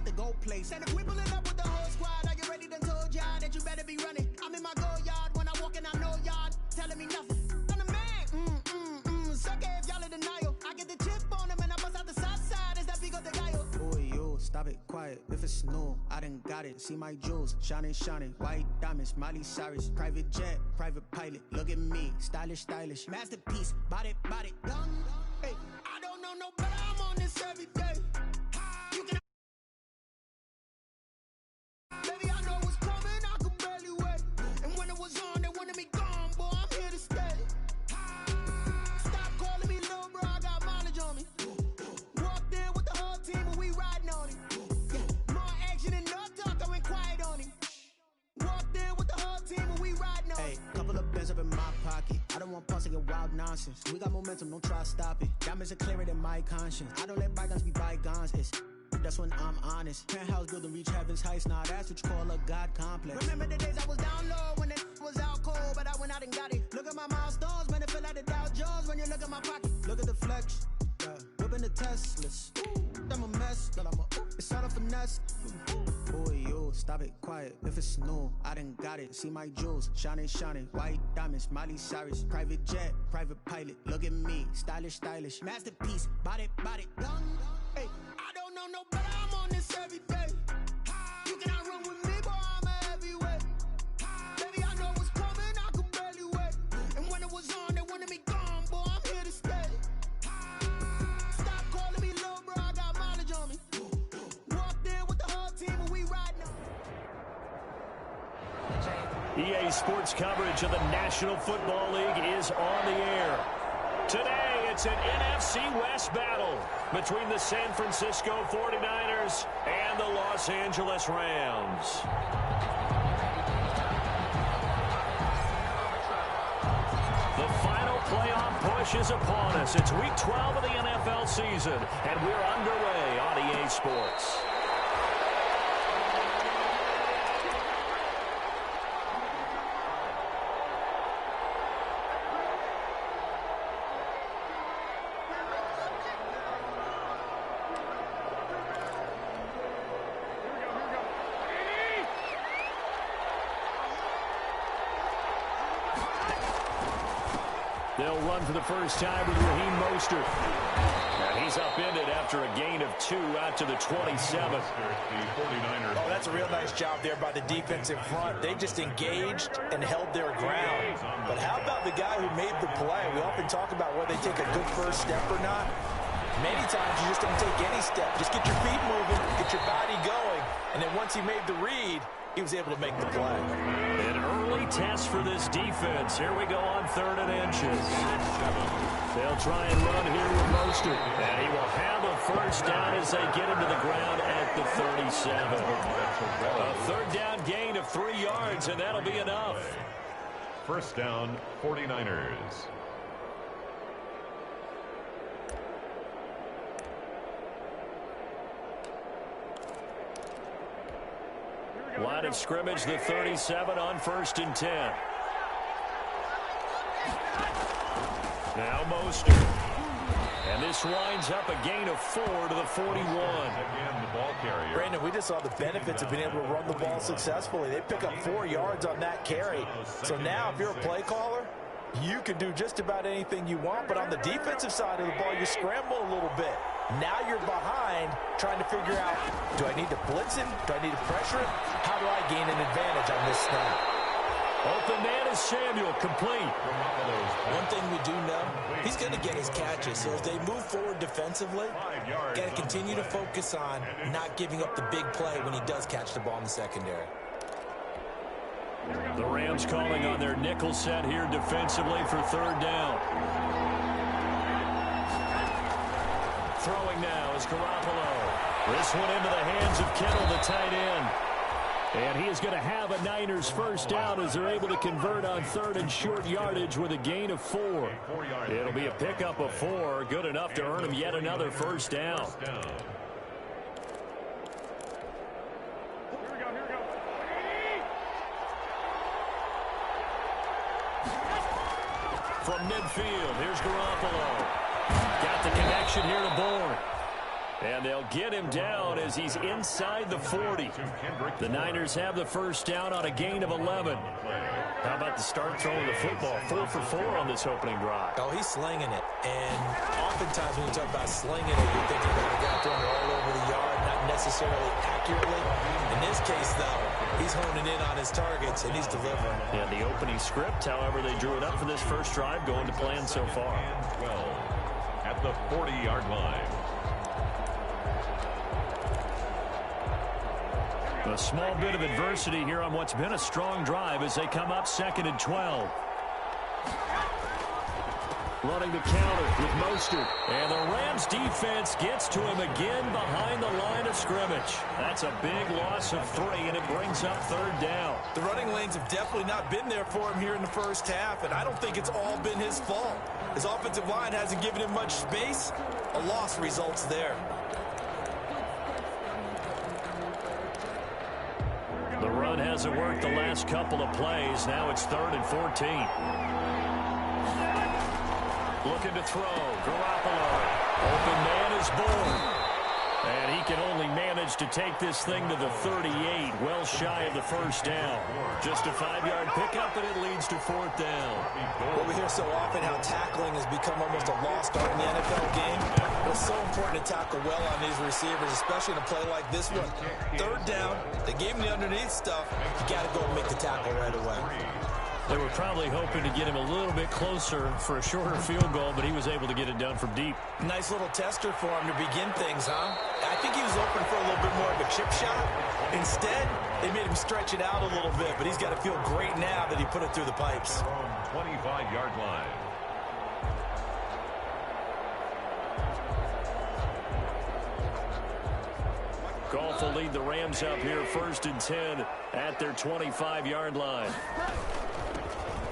the goal place. And if we pulling up with the whole squad, are you ready? Done told y'all that you better be running. I'm in my go yard when I walk in, I know y'all telling me nothing. I'm the man. Suck it if y'all in denial. I get the chip on him and I bust out the south side. Is that Pico de Gallo? Boy, yo, stop it, quiet. If it's new, I done got it. See my jewels, shining, shining. White diamonds, Miley Cyrus. Private jet, private pilot. Look at me, stylish, stylish. Masterpiece, body, done. Hey, I don't know no better. I'm on this every day. You can. Baby, I know what's coming. I could barely wait. And when it was on, they wanted me gone. Boy, I'm here to stay. Stop calling me little bro. I got mileage on me. Walked in with the whole team and we riding on him. Yeah, more action and no talk. I went quiet on him. Walked in with the whole team and we riding on him. Hey, couple of bands up in my pocket. I don't want pause to get wild nonsense. We got momentum, don't try to stop it. Diamonds are clearer than my conscience. I don't let bygones be bygones. That's when I'm honest. Penthouse building reach heaven's heights. Nah, that's what you call a God complex. Remember the days I was down low when it was out cold, but I went out and got it. Look at my milestones, man, it feel like the Dow Jones when you look at my pocket. Look at the flex, whipping the Teslas. I'm a mess, but it's all a finesse. Boy, yo, stop it, quiet. If it's new, I done got it. See my jewels, shining, shining. White diamonds, Miley Cyrus. Private jet, private pilot. Look at me, stylish, stylish. Masterpiece, body, done. Hey, I don't know no better. I'm on this every day. You cannot run with me, boy. I'm a heavyweight. Baby, I know what's coming. I could barely wait. And when it was on, they wanted me gone, boy. I'm here to stay. Stop calling me little bro. I got mileage on me. Walked in with the whole team and we riding on. EA Sports coverage of the National Football League is on the air. Today, it's an NFC West battle between the San Francisco 49ers and the Los Angeles Rams. The final playoff push is upon us. It's Week 12 of the NFL season, and we're underway on EA Sports. They'll run for the first time with Raheem Mostert. And he's upended after a gain of 2 out to the 27. Oh, that's a real nice job there by the defensive front. They just engaged and held their ground. But how about the guy who made the play? We often talk about whether they take a good first step or not. Many times you just don't take any step. Just get your feet moving, get your body going. And then once he made the read, he was able to make the play. An early test for this defense. Here we go on 3rd and inches. They'll try and run here with Mostert. And he will have a first down as they get him to the ground at the 37. A 3rd down gain of 3 yards, and that'll be enough. First down, 49ers. Line of scrimmage, the 37 on 1st and 10. Now Mostert. And this winds up a gain of 4 to the 41. Again, the ball carrier. Brandon, we just saw the benefits of being able to run the ball successfully. They pick up 4 yards on that carry. So now if you're a play caller, you can do just about anything you want. But on the defensive side of the ball, you scramble a little bit. Now you're behind trying to figure out, do I need to blitz him? Do I need to pressure him? How do I gain an advantage on this snap? Open man is Samuel, complete. One thing we do know, he's going to get his catches. So as they move forward defensively, got to continue to focus on not giving up the big play when he does catch the ball in the secondary. The Rams calling on their nickel set here defensively for 3rd down. Throwing now is Garoppolo. This one into the hands of Kittle, the tight end. And he is going to have a Niners first down as they're able to convert on 3rd and short yardage with a gain of 4. It'll be a pickup of 4, good enough to earn him yet another first down. From midfield, here's Garoppolo. Got the connection here to Bourne. And they'll get him down as he's inside the 40. The Niners have the first down on a gain of 11. How about the start throwing the football? 4 for 4 on this opening drive. Oh, he's slinging it. And oftentimes when you talk about slinging it, you're thinking about a guy throwing it all over the yard, not necessarily accurately. In this case, though, he's honing in on his targets, and he's delivering. And the opening script, however, they drew it up for this first drive, going to plan so far. 12 at the 40-yard line. A small bit of adversity here on what's been a strong drive as they come up 2nd and 12. Running the counter with Mostert. And the Rams defense gets to him again behind the line of scrimmage. That's a big loss of 3, and it brings up 3rd down. The running lanes have definitely not been there for him here in the first half, and I don't think it's all been his fault. His offensive line hasn't given him much space. A loss results there. The run hasn't worked the last couple of plays. Now it's 3rd and 14. Looking to throw. Garoppolo. Open man is born. And he can only manage to take this thing to the 38, well shy of the first down. Just a 5-yard pickup, and it leads to 4th down. Well, we hear so often how tackling has become almost a lost art in the NFL game. But it's so important to tackle well on these receivers, especially in a play like this one. 3rd down, they gave him the underneath stuff. You got to go and make the tackle right away. They were probably hoping to get him a little bit closer for a shorter field goal, but he was able to get it done from deep. Nice little tester for him to begin things, huh? I think he was open for a little bit more of a chip shot. Instead, they made him stretch it out a little bit, but he's got to feel great now that he put it through the pipes. 25-yard line. Goff will lead the Rams up here 1st and 10 at their 25-yard line.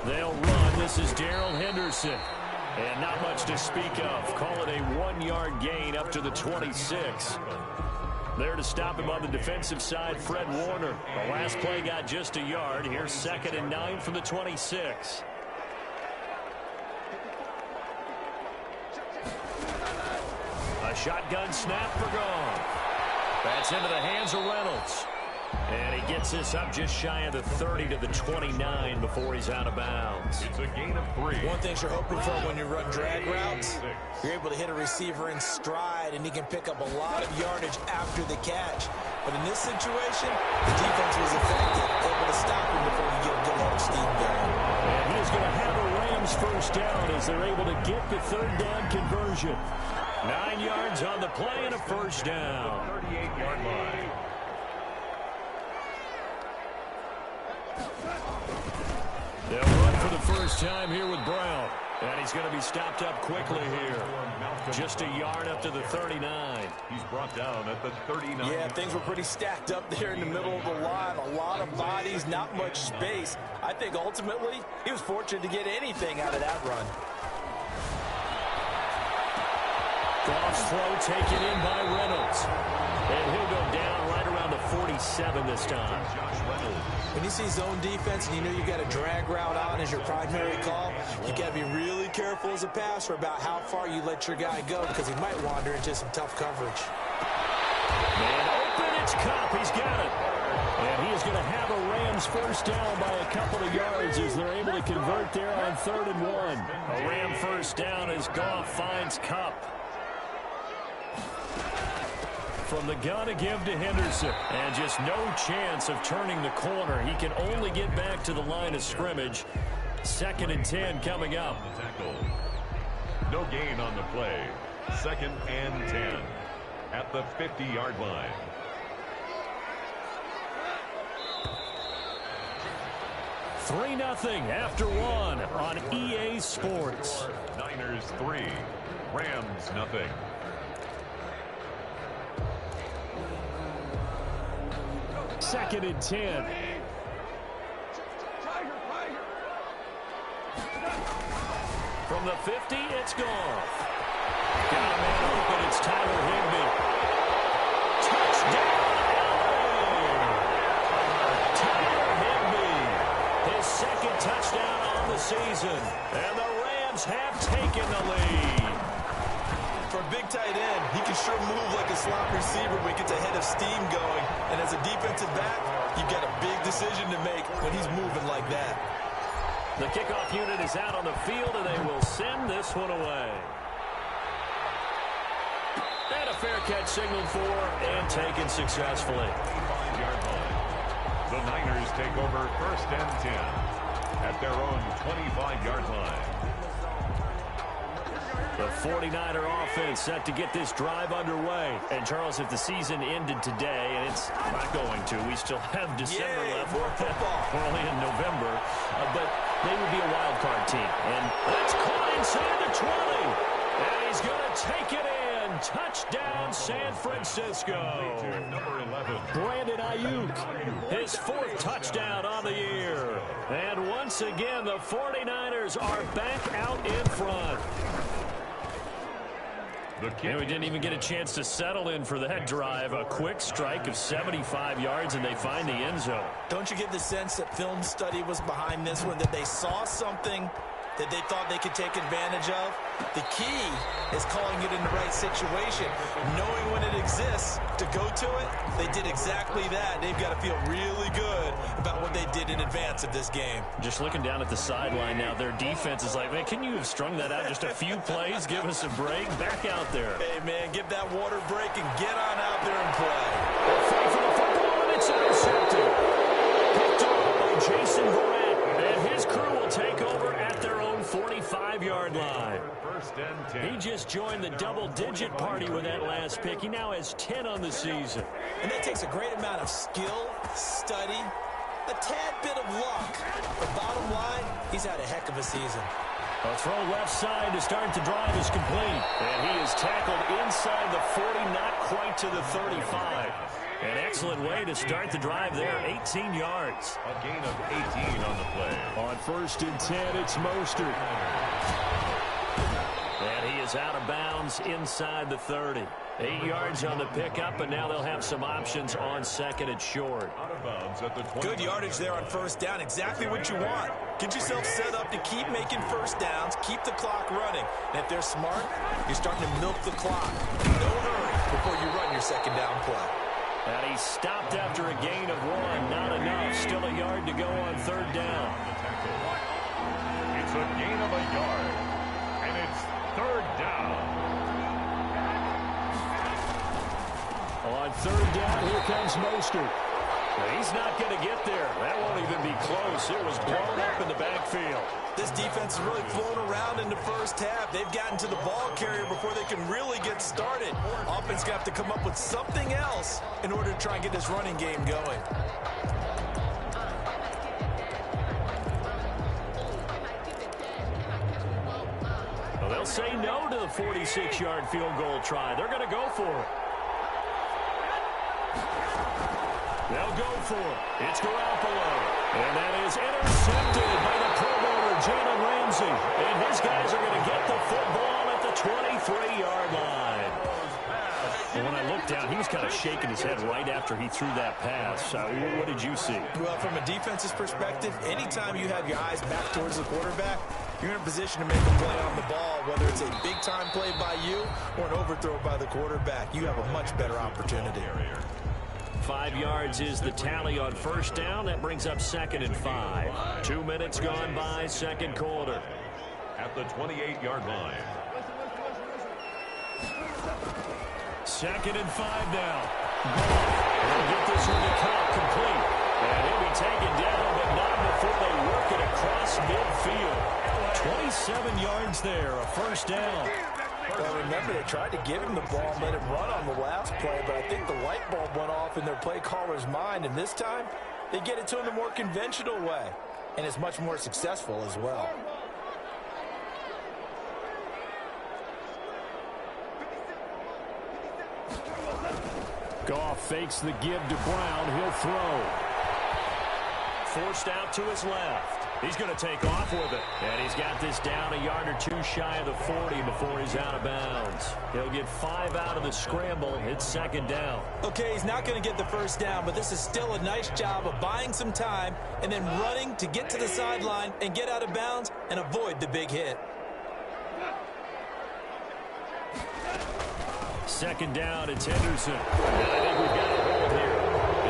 They'll run. This is Darrell Henderson. And not much to speak of. Call it a 1-yard gain up to the 26. There to stop him on the defensive side, Fred Warner. The last play got just a yard. Here's 2nd and 9 from the 26. A shotgun snap for Goff. That's into the hands of Reynolds. And he gets this up just shy of the 30 to the 29 before he's out of bounds. It's a gain of 3. One thing you're hoping for when you run drag routes, you're able to hit a receiver in stride, and he can pick up a lot of yardage after the catch. But in this situation, the defense was effective, able to stop him before he get a good head of steam going. And he is going to have a Rams first down as they're able to get the 3rd down conversion. 9 yards on the play and a first down. 38-yard line. They'll run for the first time here with Brown. And he's going to be stopped up quickly here. Just a yard up to the 39. He's brought down at the 39. Yeah, things were pretty stacked up there in the middle of the line. A lot of bodies, not much space. I think ultimately he was fortunate to get anything out of that run. Goff's throw taken in by Reynolds. And he'll go down right around the 47 this time. When you see zone defense and you know you got a drag route on as your primary call, you got to be really careful as a passer about how far you let your guy go because he might wander into some tough coverage. Man open, it's Kupp. He's got it. And he is going to have a Rams first down by a couple of yards as they're able to convert there on 3rd and 1. A Ram first down as Goff finds Kupp. From the gun to give to Henderson. And just no chance of turning the corner. He can only get back to the line of scrimmage. 2nd and 10 coming up. No gain on the play. 2nd and 10 at the 50-yard line. Three 0 after one on EA Sports. Niners 3, Rams 0. Second and 10. From the 50, it's Goff. Got a man open, it's Tyler Higbee. Touchdown, LA! Tyler Higbee, his 2nd touchdown on the season. And the Rams have taken the lead. For a big tight end, he can sure move like a slot receiver when he gets a head of steam going. And as a defensive back, you've got a big decision to make when he's moving like that. The kickoff unit is out on the field, and they will send this one away. And a fair catch signaled for and taken successfully. 5-yard line. The Niners take over 1st and 10 at their own 25-yard line. The 49er offense set to get this drive underway. And, Charles, if the season ended today, and it's not going to, we still have December left. We're only in November. But they would be a wild card team. And that's caught inside the 20. And he's going to take it in. Touchdown, San Francisco. Number 11. Brandon Ayuk, his 4th touchdown on the year. And once again, the 49ers are back out in front. And we didn't even get a chance to settle in for that drive. A quick strike of 75 yards, and they find the end zone. Don't you get the sense that film study was behind this one, that they saw something that they thought they could take advantage of? The key is calling it in the right situation, knowing when it exists to go to it. They did exactly that. They've got to feel really good about what they did in advance of this game. Just looking down at the sideline now, their defense is like, man, can you have strung that out just a few plays? Give us a break. Back out there. Hey, man, give that water break and get on out there and play. Fight for the football, and it's intercepted. Picked off by Jason Verrett, and his crew will take over at their own 45-yard line. 1st and 10. He just joined the double-digit party with that last pick. He now has 10 on the season. And that takes a great amount of skill, study, a tad bit of luck. But bottom line, he's had a heck of a season. A throw left side to start the drive is complete. And he is tackled inside the 40, not quite to the 35. An excellent way to start the drive there, 18 yards. A gain of 18 on the play. On 1st and 10, it's Mostert. And he is out of bounds inside the 30. 8 yards on the pickup, and now they'll have some options on 2nd and short. Out of bounds at the 20. Good yardage there on 1st down. Exactly what you want. Get yourself set up to keep making 1st downs, keep the clock running. And if they're smart, you're starting to milk the clock. No hurry before you run your 2nd down play. And he stopped after a gain of 1. Not enough. Still a yard to go on 3rd down. It's a gain of a yard. And it's 3rd down. On 3rd down, here comes Mostert. He's not going to get there. That won't even be close. It was blown up in the backfield. This defense has really flown around in the 1st half. They've gotten to the ball carrier before they can really get started. Offense going to have to come up with something else in order to try and get this running game going. Well, they'll say no to the 46-yard field goal try. They're going to go for it. They'll go for it. It's Garoppolo. And that is intercepted by the Pro Bowler, Jalen Ramsey. And his guys are going to get the football at the 23-yard line. And when I looked down, he was kind of shaking his head right after he threw that pass. What did you see? Well, from a defense's perspective, anytime you have your eyes back towards the quarterback, you're in a position to make a play on the ball, whether it's a big-time play by you or an overthrow by the quarterback. You have a much better opportunity. 5 yards is the tally on 1st down. That brings up 2nd and 5. 2 minutes gone by, 2nd quarter. At the 28-yard line. 2nd and 5 now. They'll get this one to Cobb complete. And he'll be taken down, but not before they work it across midfield. 27 yards there, a 1st down. Well, remember, they tried to give him the ball and let him run on the last play, but I think the light bulb went off in their play caller's mind, and this time, they get it to him the more conventional way, and it's much more successful as well. Goff fakes the give to Brown. He'll throw. Forced out to his left. He's going to take off with it. And he's got this down a yard or 2 shy of the 40 before he's out of bounds. He'll get 5 out of the scramble. It's 2nd down. Okay, he's not going to get the 1st down, but this is still a nice job of buying some time and then running to get to the sideline and get out of bounds and avoid the big hit. Second down, it's Henderson. And I think we've got a hold here.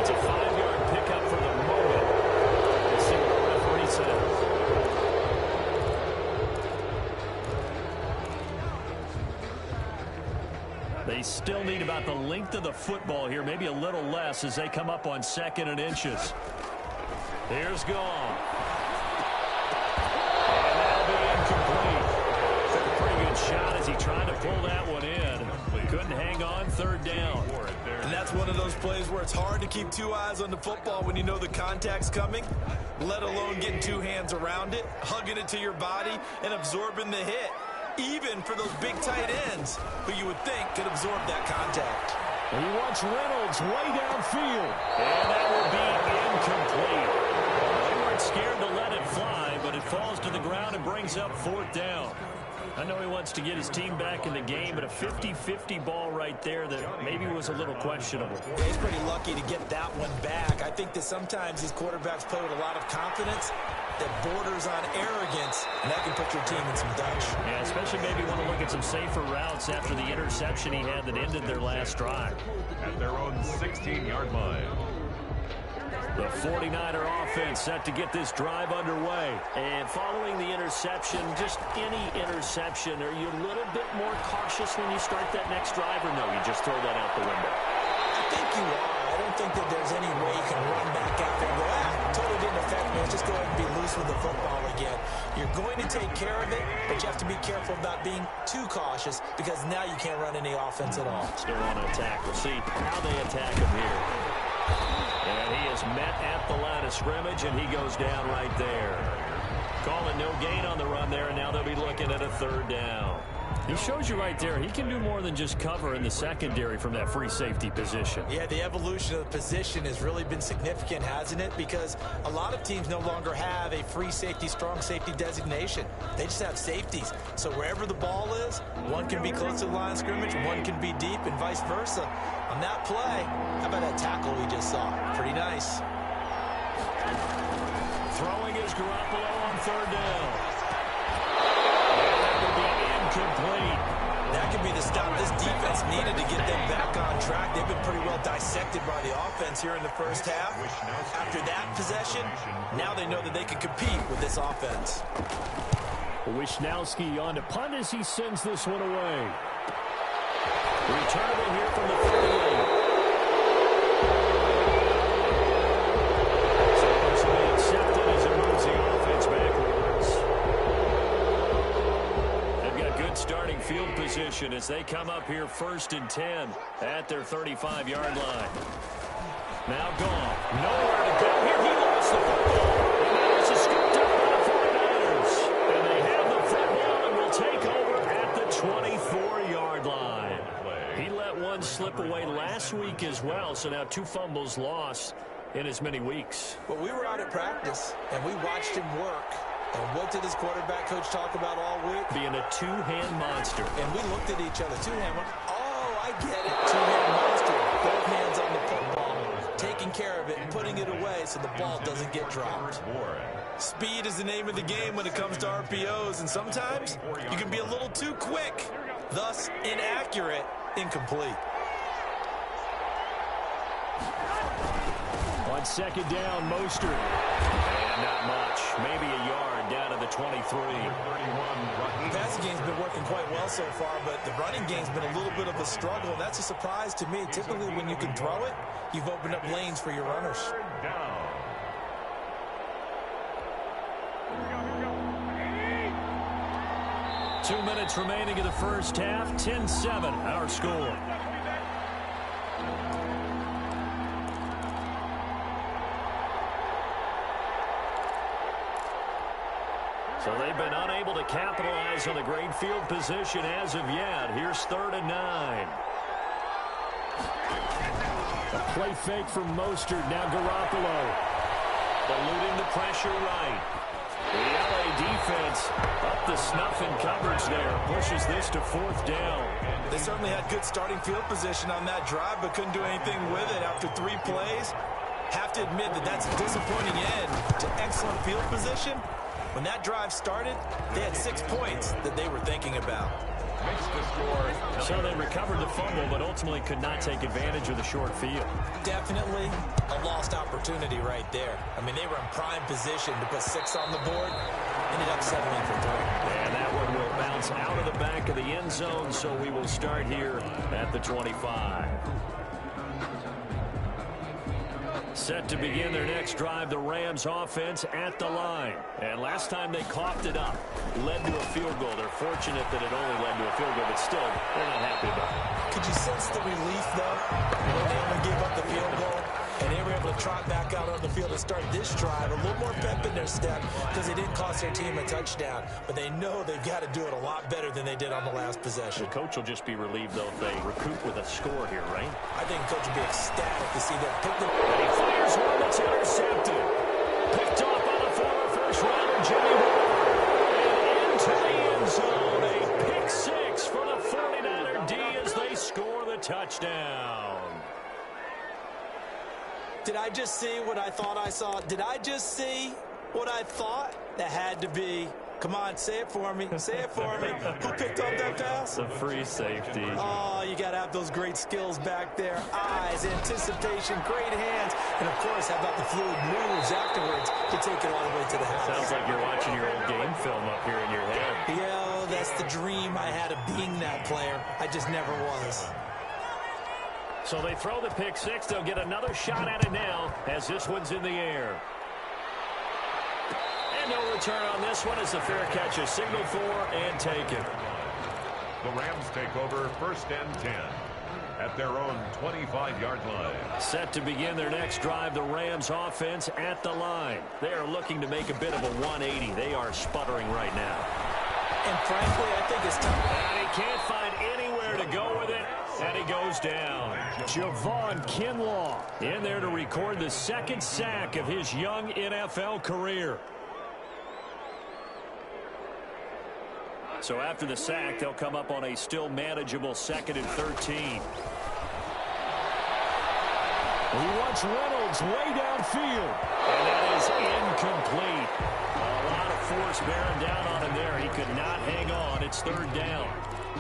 It's a 5-yard pickup for the moment. Let's see what the referee says. They still need about the length of the football here, maybe a little less as they come up on 2nd and inches. Here's Gone. And that'll be incomplete. Took a pretty good shot as he tried to pull that one in. Couldn't hang on, 3rd down. And that's one of those plays where it's hard to keep 2 eyes on the football when you know the contact's coming, let alone getting 2 hands around it, hugging it to your body, and absorbing the hit. Even for those big tight ends who you would think could absorb that contact. He wants Reynolds way downfield. And that will be incomplete. They weren't scared to let it fly, but it falls to the ground and brings up 4th down. I know he wants to get his team back in the game, but a 50-50 ball right there that maybe was a little questionable. Yeah, he's pretty lucky to get that one back. I think that sometimes these quarterbacks play with a lot of confidence that borders on arrogance, and that can put your team in some Dutch. Yeah, especially maybe want to look at some safer routes after the interception he had that ended their last drive. At their own 16-yard line. The 49er offense set to get this drive underway. And following the interception, just any interception, are you a little bit more cautious when you start that next drive, or no, you just throw that out the window? I think you are. I don't think that there's any way you can run back out there and go, totally didn't affect me. Let's just go ahead and be loose with the football again. You're going to take care of it, but you have to be careful about being too cautious because now you can't run any offense at all. Still want to attack. We'll see how they attack him here. And he is met at the line of scrimmage, and he goes down right there. Calling no gain on the run there, and now they'll be looking at a 3rd down. He shows you right there, he can do more than just cover in the secondary from that free safety position. Yeah, the evolution of the position has really been significant, hasn't it? Because a lot of teams no longer have a free safety, strong safety designation. They just have safeties. So wherever the ball is, one can be close to the line of scrimmage, one can be deep, and vice versa. On that play, how about that tackle we just saw? Pretty nice. Throwing is Garoppolo on 3rd down. Complete. That could be the stop this defense needed to get them back on track. They've been pretty well dissected by the offense here in the first half. After that possession, now they know that they can compete with this offense. Wishnowski on to punt as he sends this one away. Return it here from the 38. So it's accepted as it moves the offense backwards. Starting field position as they come up here 1st and 10 at their 35-yard line. Now Gone. Nowhere to go here. He lost the football. And now it's a scooped up by the 49ers. And they have the football and will take over at the 24-yard line. He let one slip away last week as well, so now 2 fumbles lost in as many weeks. Well, we were out at practice, and we watched him work. And what did his quarterback coach talk about all week? Being a 2-hand monster. And we looked at each other. 2-hand. Oh, I get it. 2-hand monster. Both hands on the football. Taking care of it and putting it away so the ball doesn't get dropped. Speed is the name of the game when it comes to RPOs. And sometimes you can be a little too quick. Thus, inaccurate, incomplete. On 2nd down, Mostert. And not much. Maybe a yard down to the 23. The passing game's been working quite well so far, but the running game's been a little bit of a struggle, and that's a surprise to me. Typically, when you can throw it, you've opened up lanes for your runners. 2 minutes remaining in the first half. 10-7, our score. So they've been unable to capitalize on the great field position as of yet. Here's 3rd and 9. A play fake from Mostert. Now Garoppolo. Eluding the pressure right. The LA defense up the snuff in coverage there. Pushes this to 4th down. They certainly had good starting field position on that drive, but couldn't do anything with it after 3 plays. Have to admit that that's a disappointing end to excellent field position. When that drive started, they had 6 points that they were thinking about. makes the score. So they recovered the fumble, but ultimately could not take advantage of the short field. Definitely a lost opportunity right there. I mean, they were in prime position to put 6 on the board. Ended up settling for 3. And that one will bounce out of the back of the end zone, so we will start here at the 25. Set to begin their next drive, the Rams offense at the line. And last time they coughed it up, led to a field goal. They're fortunate that it only led to a field goal, but still, they're not happy about it. Could you sense the relief, though, when they only gave up the field goal? And they were able to trot back out on the field and start this drive. A little more pep in their step because they didn't cost their team a touchdown. But they know they've got to do it a lot better than they did on the last possession. The coach will just be relieved, though, if they recoup with a score here, right? I think the coach will be ecstatic to see that. And he fires one that's intercepted. Picked off by the former first-rounder, Jimmy Ward. And into the end zone. A pick 6 for the 49er D as they score the touchdown. Did I just see what I thought I saw? Did I just see what I thought? That had to be. Come on, say it for me. Say it for me. Who picked up that pass? The free safety. Oh, you got to have those great skills back there. Eyes, anticipation, great hands. And, of course, how about the fluid moves afterwards to take it all the way to the house? Sounds like you're watching your old game film up here in your head. Yeah, that's the dream I had of being that player. I just never was. So they throw the pick 6. They'll get another shot at it now as this one's in the air. And no return on this one as the fair catch is signaled for and taken. The Rams take over 1st and 10 at their own 25-yard line. Set to begin their next drive, the Rams offense at the line. They are looking to make a bit of a 180. They are sputtering right now. And frankly, I think it's time. And he can't find anywhere to go with it. And he goes down. Javon Kinlaw in there to record the 2nd sack of his young NFL career. So after the sack, they'll come up on a still manageable 2nd and 13. He wants Reynolds way downfield. And that is incomplete. A lot of force bearing down on him there. He could not hang on. It's 3rd down.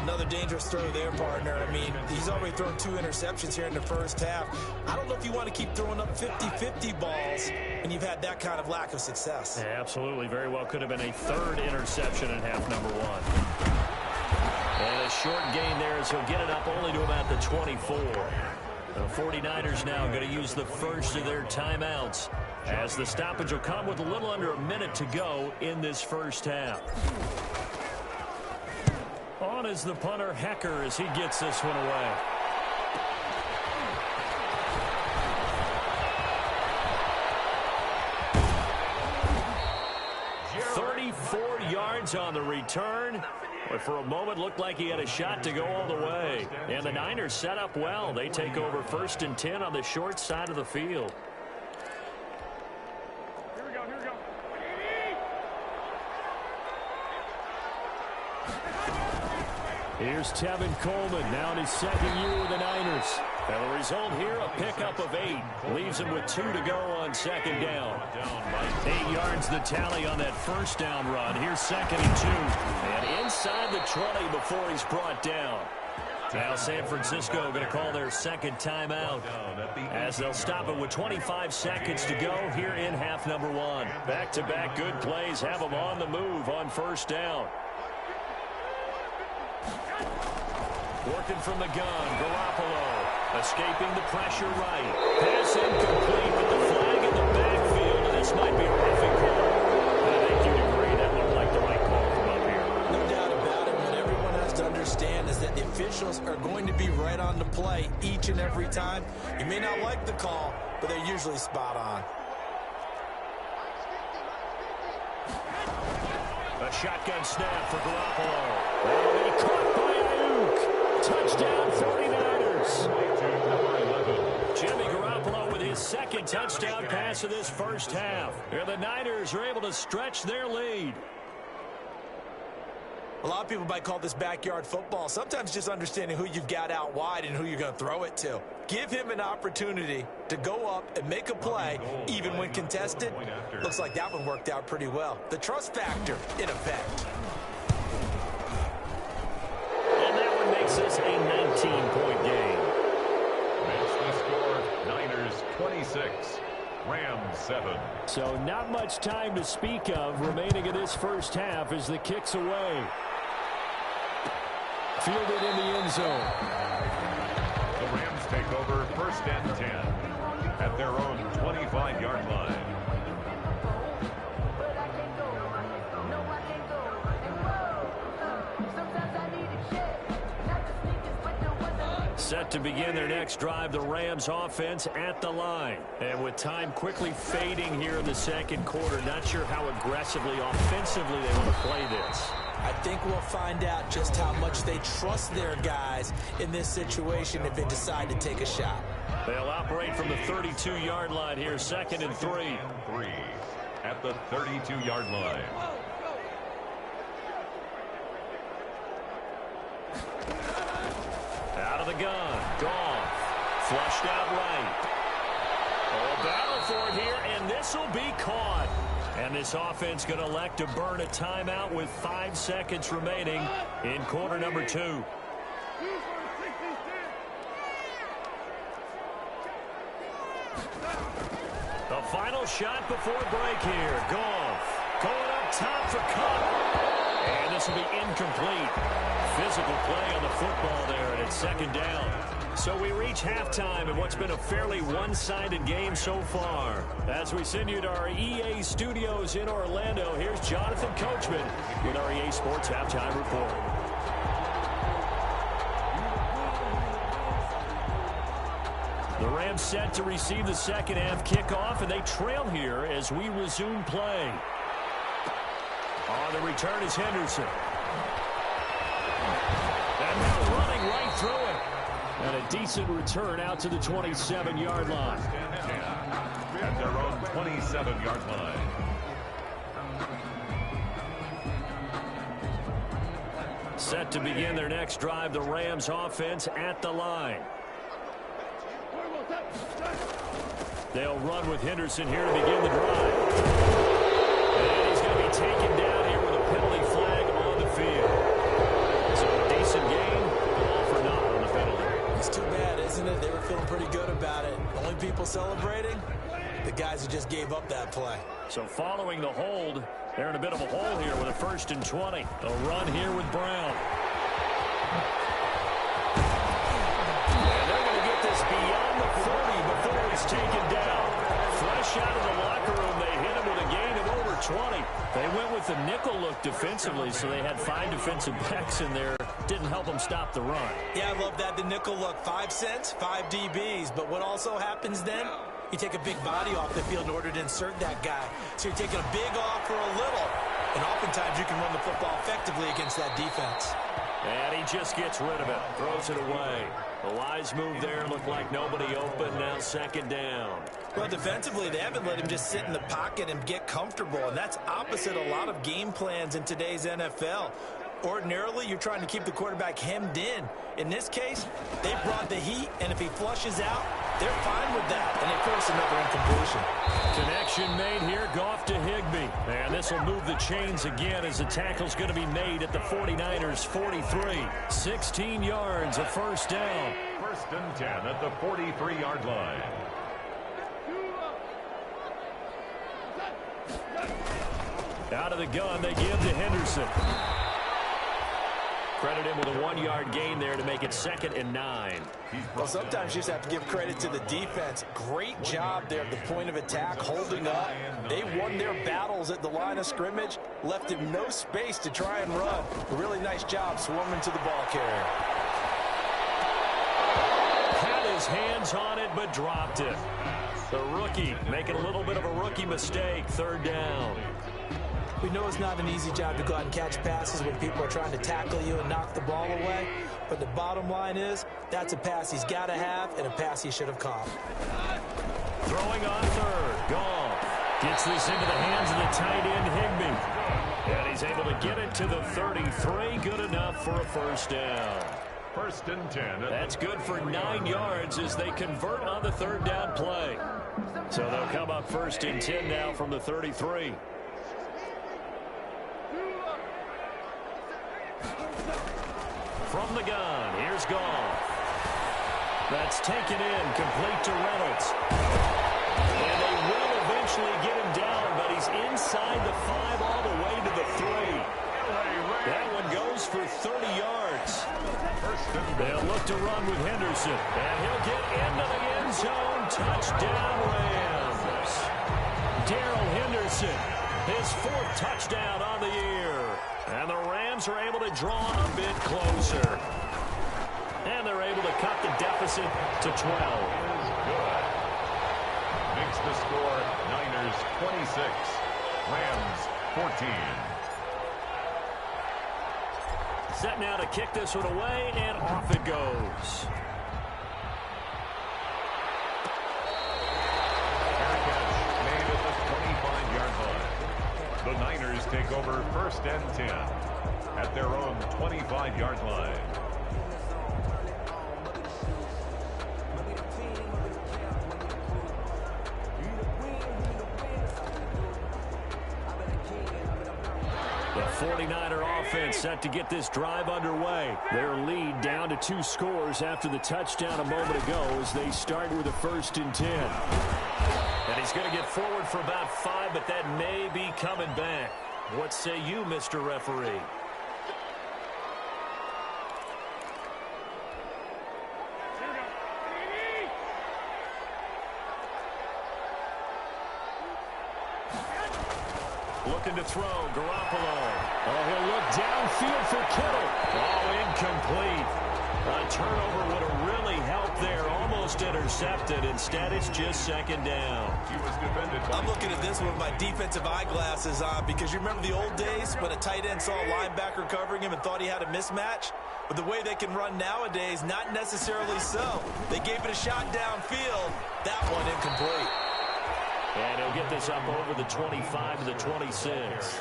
Another dangerous throw there, partner. I mean, he's already thrown 2 interceptions here in the first half. I don't know if you want to keep throwing up 50-50 balls when you've had that kind of lack of success. Yeah, absolutely. Very well could have been a 3rd interception in half number 1. And a short gain there as he'll get it up only to about the 24. The 49ers now going to use the first of their timeouts as the stoppage will come with a little under a minute to go in this first half. On is the punter, Hecker, as he gets this one away. 34 yards on the return. But for a moment, looked like he had a shot to go all the way. And the Niners set up well. They take over 1st and 10 on the short side of the field. Here we go, here we go. Here's Tevin Coleman, now in his 2nd year with the Niners. And the result here, a pickup of 8. Leaves him with 2 to go on 2nd down. 8 yards the tally on that 1st down run. Here's 2nd and 2. And inside the 20 before he's brought down. Now San Francisco going to call their 2nd timeout as they'll stop it with 25 seconds to go here in half number 1. Back-to-back good plays have them on the move on 1st down. Working from the gun, Garoppolo escaping the pressure right. Pass incomplete with the flag in the backfield, and this might be a roughing call. I think you'd agree that looked like the right call from up here. No doubt about it. What everyone has to understand is that the officials are going to be right on the play each and every time. You may not like the call, but they're usually spot on. A shotgun snap for Garoppolo. And he caught by Ayuk. Touchdown 49ers. Jimmy Garoppolo with his 2nd touchdown pass of this first half. And the Niners are able to stretch their lead. A lot of people might call this backyard football. Sometimes just understanding who you've got out wide and who you're going to throw it to. Give him an opportunity to go up and make a play, even when contested. Looks like that one worked out pretty well. The trust factor in effect. makes this a 19-point game. That's the score. Niners 26, Rams 7. So not much time to speak of remaining in this first half as the kick's away. Fielded in the end zone. The Rams take over 1st and 10 at their own 25-yard line. Set to begin their next drive, the Rams offense at the line. And with time quickly fading here in the second quarter, not sure how aggressively, offensively they want to play this. I think we'll find out just how much they trust their guys in this situation if they decide to take a shot. They'll operate from the 32-yard line here, 2nd and 3. At the 32-yard line. Out of the gun, Goff, flushed out right. Oh, battle for it here, and this will be caught. And this offense going to elect to burn a timeout with 5 seconds remaining in quarter number 2. The final shot before break here. Goff going up top for Cup. And this will be incomplete. Physical play on the football there, and it's 2nd down. So we reach halftime in what's been a fairly one-sided game so far. As we send you to our EA studios in Orlando, here's Jonathan Coachman with our EA Sports Halftime Report. The Rams set to receive the second half kickoff, and they trail here as we resume play. On the return is Henderson. And now running right through it. And a decent return out to the 27-yard line. At their own 27-yard line. Set to begin their next drive, the Rams offense at the line. They'll run with Henderson here to begin the drive. And he's going to be taken down here with a penalty flag on the field. So a decent game, all for naught on the penalty. It's too bad, isn't it? They were feeling pretty good about it. Only people celebrating? The guys who just gave up that play. So following the hold, they're in a bit of a hole here with a 1st and 20. They'll run here with Brown. And they're going to get this beyond the 40 before he's taken down. Fresh out of the locker room, they hit him with a gain of over 20. They went with the nickel look defensively, so they had 5 defensive backs in there. Didn't help them stop the run. Yeah, I love that, the nickel look. 5 cents, 5 DBs. But what also happens then? You take a big body off the field in order to insert that guy. So you're taking a big off for a little. And oftentimes you can run the football effectively against that defense. And he just gets rid of it. Throws it away. A wise move there. Looked like nobody open. Now 2nd down. Well, defensively, they haven't let him just sit in the pocket and get comfortable. And that's opposite a lot of game plans in today's NFL. Ordinarily, you're trying to keep the quarterback hemmed in. In this case, they brought the heat, and if he flushes out, they're fine with that, and they force another incompletion. Connection made here, Goff to Higbee. And this will move the chains again as the tackle's going to be made at the 49ers' 43. 16 yards, a 1st down. 1st and 10 at the 43-yard line. Out of the gun, they give to Henderson. Credit him with a 1-yard gain there to make it 2nd and 9. Well, sometimes you just have to give credit to the defense. Great job there at the point of attack, holding up. They won their battles at the line of scrimmage, left him no space to try and run. A really nice job swarming to the ball carrier. Had his hands on it, but dropped it. The rookie making a little bit of a rookie mistake, 3rd down. We know it's not an easy job to go out and catch passes when people are trying to tackle you and knock the ball away. But the bottom line is, that's a pass he's got to have and a pass he should have caught. Throwing on 3rd. Goff gets this into the hands of the tight end, Higbee. And he's able to get it to the 33. Good enough for a 1st down. 1st and 10. That's good for 9 yards as they convert on the 3rd down play. So they'll come up 1st and 10 now from the 33. From the gun, here's Here's Goff. That's taken in, complete to Reynolds. And they will eventually get him down, but he's inside the 5 all the way to the 3. That one goes for 30 yards. They'll look to run with Henderson. And he'll get into the end zone. Touchdown, Rams. Darrell Henderson, his 4th touchdown on the year. And the Rams are able to draw a bit closer. And they're able to cut the deficit to 12. Good. Makes the score Niners 26, Rams 14. Set now to kick this one away, and off it goes. Fair catch made at the 25-yard line. The Niners take over 1st and 10 at their own 25-yard line. The 49er offense set to get this drive underway. Their lead down to 2 scores after the touchdown a moment ago as they start with a 1st and 10. And he's going to get forward for about 5, but that may be coming back. What say you, Mr. Referee? Looking to throw, Garoppolo. Oh, he'll look downfield for Kittle. Oh, incomplete. A turnover would have really helped there. Almost intercepted. Instead, it's just 2nd down. He was defended by I'm looking at this one with my defensive eyeglasses on because you remember the old days when a tight end saw a linebacker covering him and thought he had a mismatch? But the way they can run nowadays, not necessarily so. They gave it a shot downfield. That one incomplete. And he'll get this up over the 25 to the 26.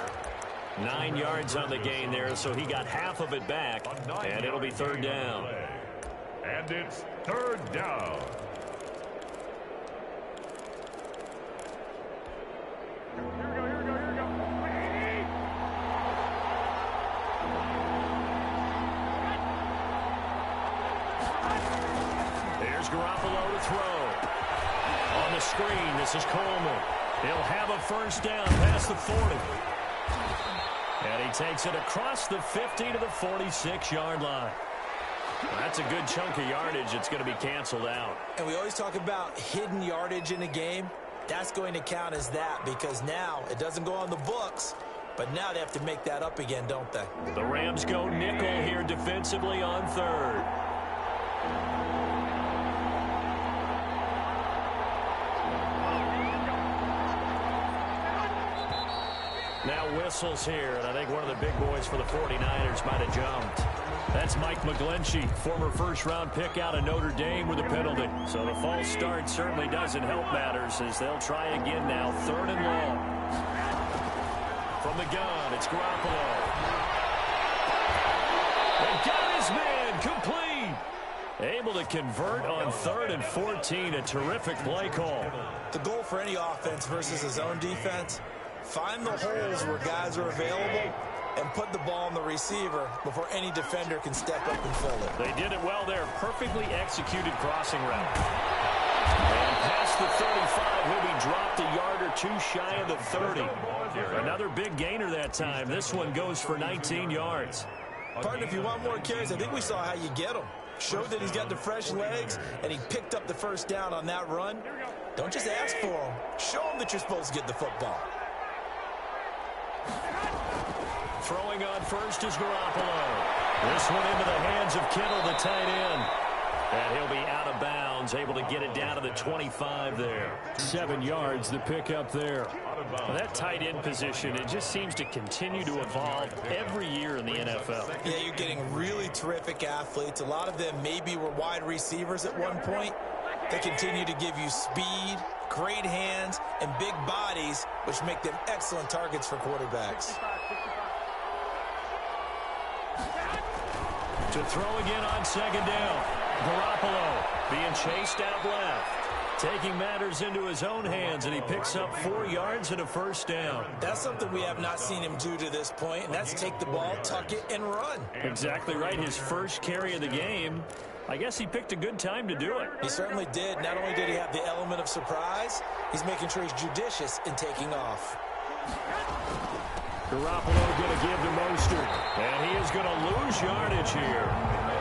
9 yards on the gain there, so he got half of it back, and it'll be 3rd down. And it's 3rd down. Here's Garoppolo to throw. On the screen, this is Coleman. He'll have a 1st down past the 40. And he takes it across the 50 to the 46-yard line. That's a good chunk of yardage. It's going to be canceled out. And we always talk about hidden yardage in a game. That's going to count as that because now it doesn't go on the books, but now they have to make that up again, don't they? The Rams go nickel here defensively on 3rd. Now whistles here, and I think one of the big boys for the 49ers might have jumped. That's Mike McGlinchey, former 1st-round pick out of Notre Dame with a penalty. So the false start certainly doesn't help matters as they'll try again now, 3rd and long. From the gun, it's Garoppolo. They got his man, complete. Able to convert on 3rd and 14, a terrific play call. The goal for any offense versus his own defense, find the holes where guys are available and put the ball on the receiver before any defender can step up and fill it. They did it well there. Perfectly executed crossing route. And past the 35, he'll be dropped a yard or 2 shy of the 30. Another big gainer that time. This one goes for 19 yards. Partner, if you want more carries, I think we saw how you get them. Showed that he's got the fresh legs, and he picked up the 1st down on that run. Don't just ask for them. Show them that you're supposed to get the football. Throwing on 1st is Garoppolo. This one into the hands of Kittle, the tight end. And he'll be out of bounds, able to get it down to the 25 there. 7 yards, the pickup there. Well, that tight end position, it just seems to continue to evolve every year in the NFL. Yeah, you're getting really terrific athletes. A lot of them maybe were wide receivers at one point. They continue to give you speed, great hands, and big bodies, which make them excellent targets for quarterbacks. To throw again on 2nd down. Garoppolo being chased out left. taking matters into his own hands, and he picks up 4 yards and a first down. That's something we have not seen him do to this point, and that's take the ball, tuck it, and run. Exactly right. His first carry of the game. I guess he picked a good time to do it. He certainly did. Not only did he have the element of surprise, he's making sure he's judicious in taking off. Garoppolo going to give to Mostert, and he is going to lose yardage here.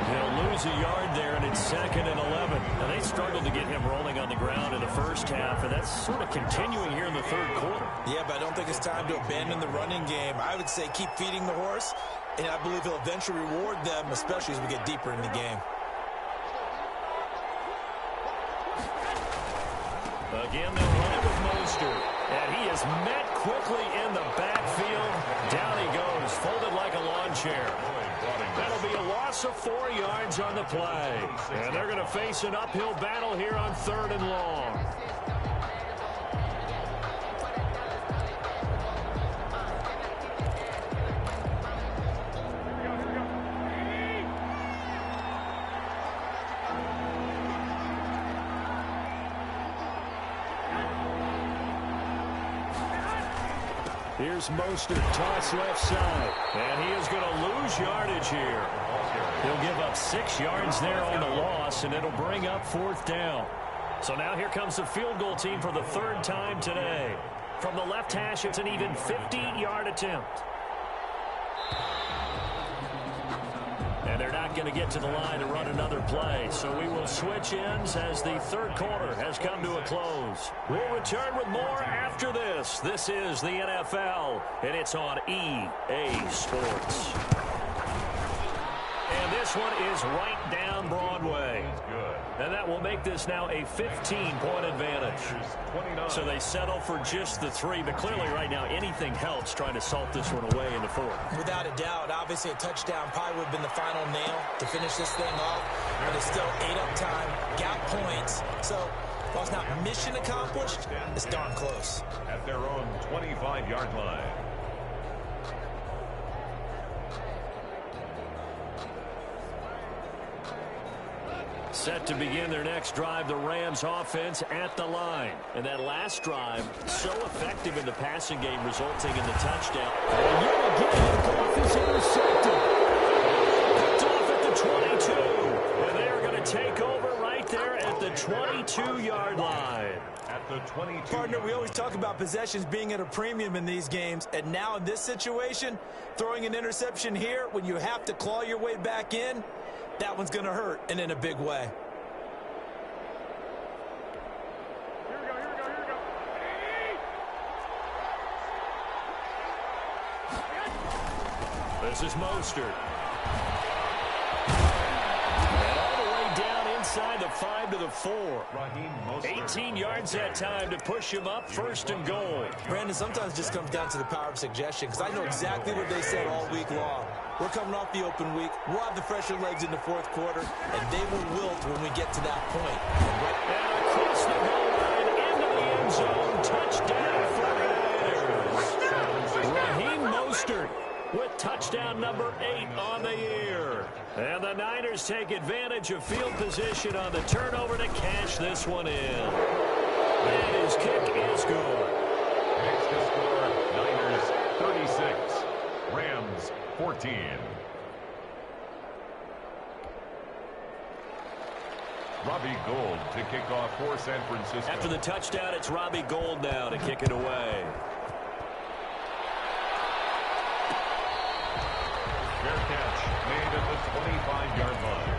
He'll lose a yard there, and it's 2nd and 11. And they struggled to get him rolling on the ground in the first half, and that's sort of continuing here in the third quarter. Yeah, but I don't think it's time to abandon the running game. I would say keep feeding the horse, and I believe he'll eventually reward them, especially as we get deeper in the game. Again, they'll run it with Mostert. And he is met quickly in the backfield. Down he goes, folded like a lawn chair. That'll be a loss of 4 yards on the play. And they're going to face an uphill battle here on 3rd and long. Here's Mostert, toss left side. And he is going to lose yardage here. He'll give up 6 yards there on the loss, and it'll bring up 4th down. So now here comes the field goal team for the 3rd time today. From the left hash, it's an even 50-yard attempt. And they're not going to get to the line to run another play. So we will switch ends as the 3rd quarter has come to a close. We'll return with more after this. This is the NFL, and it's on EA Sports. And this one is right down Broadway. And that will make this now a 15-point advantage. So they settle for just the 3, but clearly right now anything helps trying to salt this one away in the 4th. Without a doubt, obviously a touchdown probably would have been the final nail to finish this thing off, but it's still ate up time, got points. So while it's not mission accomplished, it's darn close. At their own 25-yard line. Set to begin their next drive, the Rams offense at the line. And that last drive, so effective in the passing game, resulting in the touchdown. And yet again, Goff is intercepted. Picked off at the 22. And they are going to take over right there at the 22-yard line. At the 22. Partner, we always talk about possessions being at a premium in these games. And now in this situation, throwing an interception here when you have to claw your way back in, that one's going to hurt, and in a big way. This is Mostert. And all the way down inside the 5 to the 4. 18 yards that time to push him up, 1st and goal. Brandon, sometimes it just comes down to the power of suggestion, because I know exactly what they said all week long. We're coming off the open week. We'll have the fresher legs in the 4th quarter, and they will wilt when we get to that point. And across the goal line into the end zone. Touchdown for the Niners. Raheem Mostert with touchdown number 8 on the year. And the Niners take advantage of field position on the turnover to cash this one in. And his kick is good. Next to score, Niners 36, Rams 14. Robbie Gould to kick off for San Francisco. After the touchdown, it's Robbie Gould now to kick it away. Fair catch made at the 25-yard line.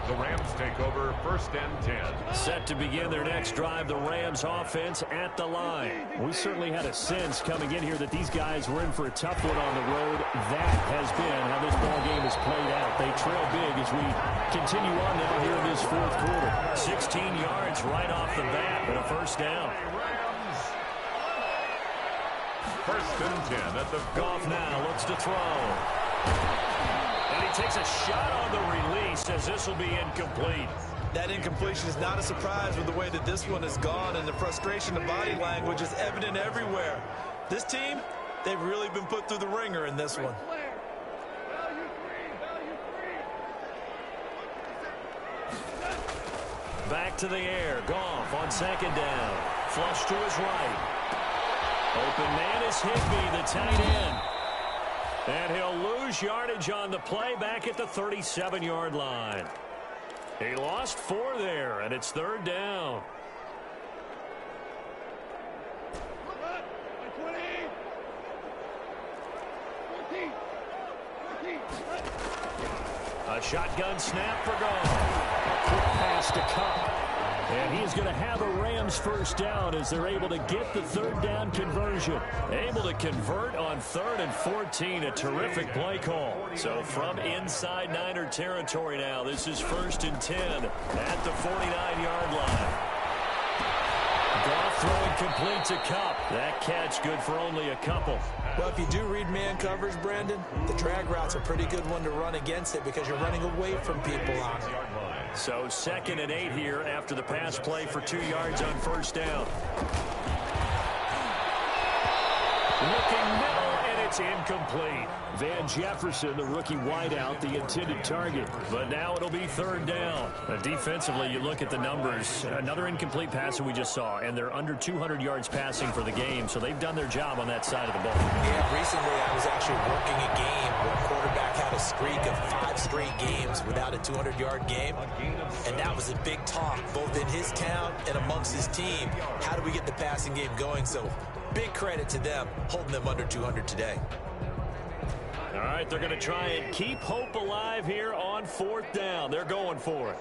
The Rams take over 1st and 10. Set to begin their next drive, the Rams offense at the line. We certainly had a sense coming in here that these guys were in for a tough one on the road. That has been how this ball game has played out. They trail big as we continue on now here in this 4th quarter. 16 yards right off the bat, but a 1st down. 1st and 10 at the Goff now looks to throw. And he takes a shot on the release as this will be incomplete. That incompletion is not a surprise with the way that this one has gone, and the frustration of body language is evident everywhere. This team, they've really been put through the ringer in this one. Back back to the air. Goff on second down. Flush to his right. Open man is Higbee, the tight end. And he'll lose yardage on the play back at the 37-yard line. He lost 4 there, and it's third down. A shotgun snap for Goff. A quick pass to Cup. And he's going to have a Rams first down as they're able to get the third down conversion. Able to convert on 3rd and 14. A terrific play call. So from inside Niner territory now, this is 1st and 10 at the 49-yard line. Goff throwing complete to Cup. That catch good for only a couple. Well, if you do read man coverage, Brandon, the drag route's a pretty good one to run against it because you're running away from people on it. So 2nd and 8 here after the pass play for 2 yards on first down. Looking middle, and it's incomplete. Van Jefferson, the rookie wideout, the intended target. But now it'll be third down. Defensively, you look at the numbers. Another incomplete pass that we just saw, and they're under 200 yards passing for the game, so they've done their job on that side of the ball. Yeah, recently I was actually working a game where a quarterback had a streak of 5 straight games without a 200-yard game, and that was a big talk, both in his town and amongst his team. How do we get the passing game going? So big credit to them, holding them under 200 today. All right, they're going to try and keep hope alive here on 4th down. They're going for it.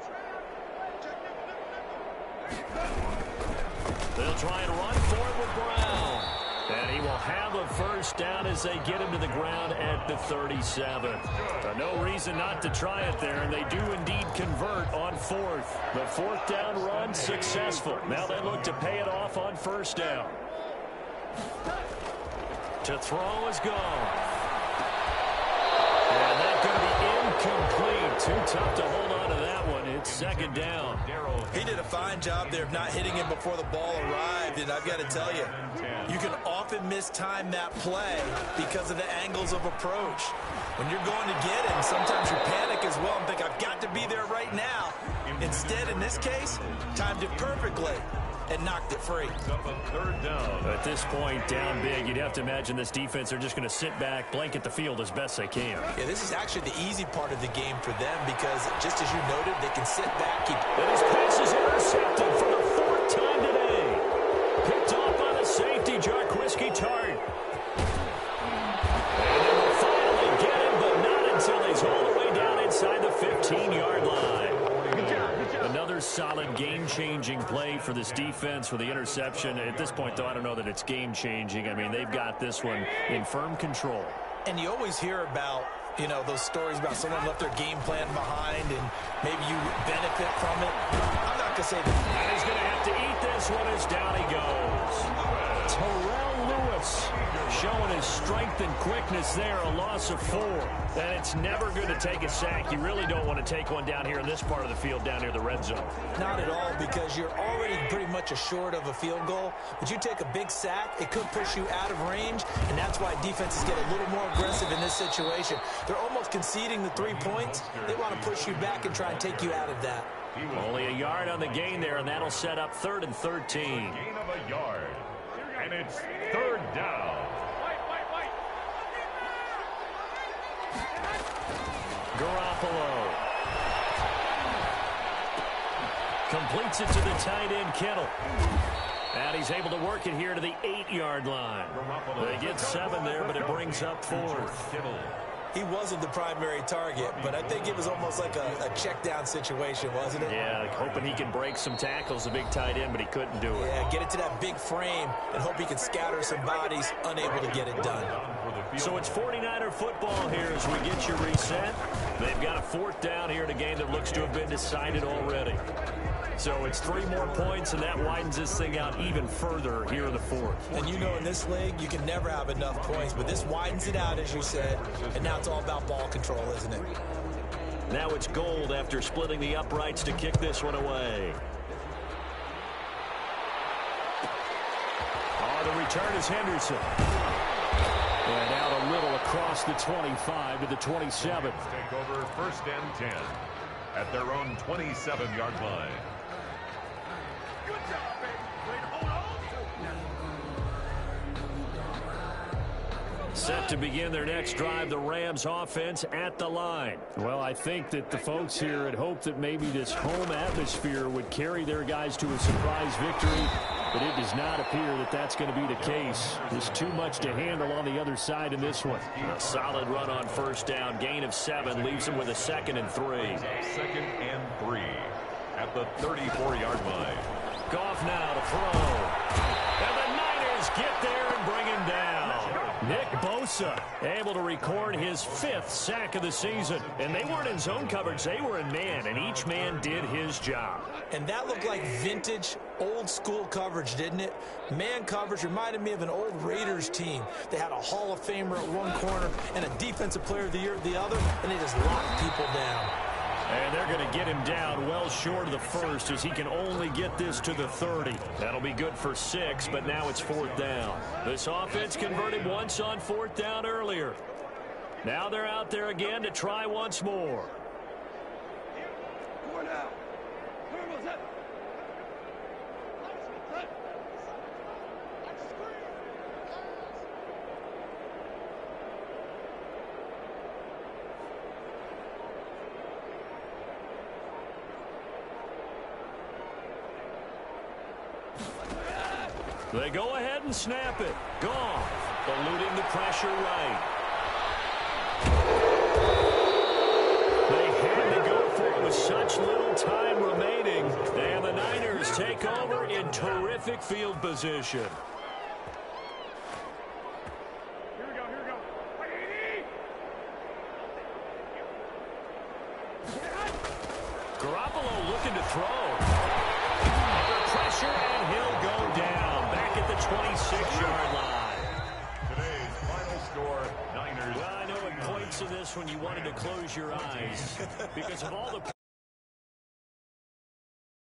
They'll try and run for it with Brown. And he will have a first down as they get him to the ground at the 37. No reason not to try it there, and they do indeed convert on 4th. The 4th down run successful. Now they look to pay it off on first down. To throw is gone. And that's going to be incomplete. Too tough to hold on to that one. It's 2nd down. He did a fine job there of not hitting him before the ball arrived, and I've got to tell you, you can often mistime that play because of the angles of approach. When you're going to get him, sometimes you panic as well and think, I've got to be there right now. Instead, in this case, timed it perfectly and knocked it free. Third down. At this point, down big, you'd have to imagine this defense are just going to sit back, blanket the field as best they can. Yeah, this is actually the easy part of the game for them because, just as you noted, they can sit back. And his pass is intercepted for the 4th time today. Picked off by the safety, Jarquiski Tart. And they will finally get him, but not until he's all the way down inside the 15-yard line. Another solid game-changing play for this defense for the interception. At this point, though, I don't know that it's game-changing. I mean, they've got this one in firm control. And you always hear about, you know, those stories about someone left their game plan behind and maybe you benefit from it. I'm not going to say that. And he's going to have to eat this one as down he goes. Terrell Lewis showing his strength and quickness there, a loss of 4. And it's never good to take a sack. You really don't want to take one down here in this part of the field, down near the red zone. Not at all, because you're already pretty much assured of a field goal. But you take a big sack, it could push you out of range, and that's why defenses get a little more aggressive in this situation. They're almost conceding the 3 points. They want to push you back and try and take you out of that. Only a yard on the gain there, and that'll set up 3rd and 13. Gain of a yard. And it's 3rd down. Garoppolo completes it to the tight end, Kittle. And he's able to work it here to the 8-yard line. They get 7 there, but it brings up 4th. He wasn't the primary target, but I think it was almost like a check-down situation, wasn't it? Yeah, like hoping he can break some tackles, the big tight end, but he couldn't do it. Yeah, get it to that big frame and hope he can scatter some bodies, unable to get it done. So it's 49er football here as we get you reset. They've got a 4th down here in a game that looks to have been decided already. So it's 3 more points, and that widens this thing out even further here in the 4th. And you know in this league, you can never have enough points, but this widens it out, as you said, and now it's all about ball control, isn't it? Now it's Gold after splitting the uprights to kick this one away. Oh, the return is Henderson. And out a little across the 25 to the 27. Take over 1st and 10 at their own 27-yard line. Set to begin their next drive, the Rams offense at the line. Well, I think that the folks here had hoped that maybe this home atmosphere would carry their guys to a surprise victory, but it does not appear that that's going to be the case. There's too much to handle on the other side in this one. A solid run on first down, gain of 7, leaves them with a 2nd and 3. 2nd and 3 at the 34-yard line. Goff now to throw. And the Niners get there and bring him down. Nick Bosa able to record his 5th sack of the season. And they weren't in zone coverage, they were in man, and each man did his job. And that looked like vintage, old-school coverage, didn't it? Man coverage reminded me of an old Raiders team. They had a Hall of Famer at one corner and a Defensive Player of the Year at the other, and they just locked people down. And they're going to get him down well short of the 1st as he can only get this to the 30. That'll be good for 6, but now it's 4th down. This offense converted once on 4th down earlier. Now they're out there again to try once more. They go ahead and snap it. Goff eluding the pressure right. They had to go for it with such little time remaining. And the Niners take over in terrific field position. Here we go. Garoppolo looking to throw. Under pressure, and he'll go down. Back at the 26-yard line. Today's final score, Niners. Well, I know at points of this when you wanted to close your eyes because of all the